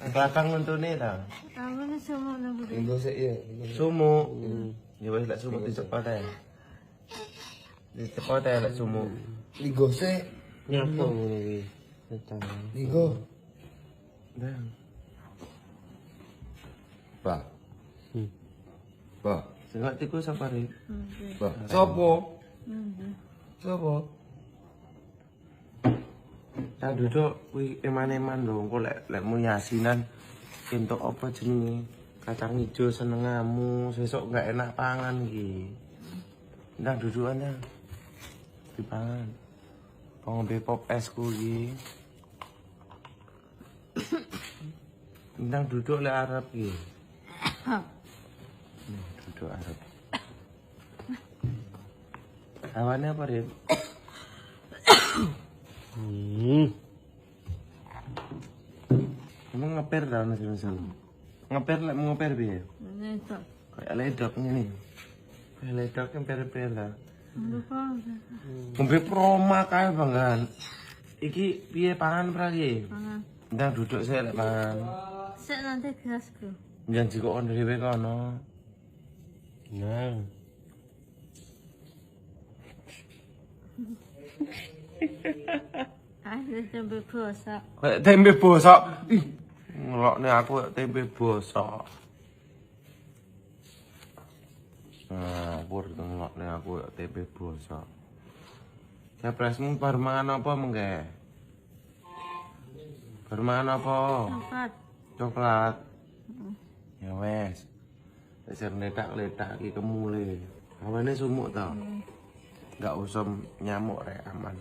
Kelakang untune ta. Awalnya semua nunggu. Indo sik ya. Sumuk. Ya wis lek sumuk dicepot ae. Dicepot ae lek sumuk. Ligo sik. Nyapa ngono iki? Tetan. Ligo. Ndang. Pak. Pak. Sing gak tikus apa rek? Pak. Sopo? Sopo? Tak duduk kuwi eman-eman lho, engko lek mu yasinan entuk apa jenenge? Kacang ijo senengamu, sesuk gak enak pangan iki. Ndang dudukan ya. Dipangan. Ngombe pop esku iki. Ndang duduk lek arep iki. Duduk arep. Awane apa, Rip? Kamu ngeper dah misal. Ngeper lek mau ngeper piye? Netok. Kayak ledok ngene. Kayak ledok ngeper-per lah. Lupa. Ngombe proma kae banggan. Iki piye pangan pra iki? Pangan. Ndang duduk sik lek pangan. Sik nanti gasku. Janji kok on dhewe kono. Nah. Ada tempe bosok. Kayak tempe bosok. Ih, ngelokne aku kayak tempe bosok. Nah, pur ngelokne aku kayak tempe bosok. Capresmu bar mangan apa mengke? Bar mangan apa? Coklat. Coklat. Ya wes. Wis letak-letak iki kemule. Awane sumuk to. Enggak usah nyamuk rek aman.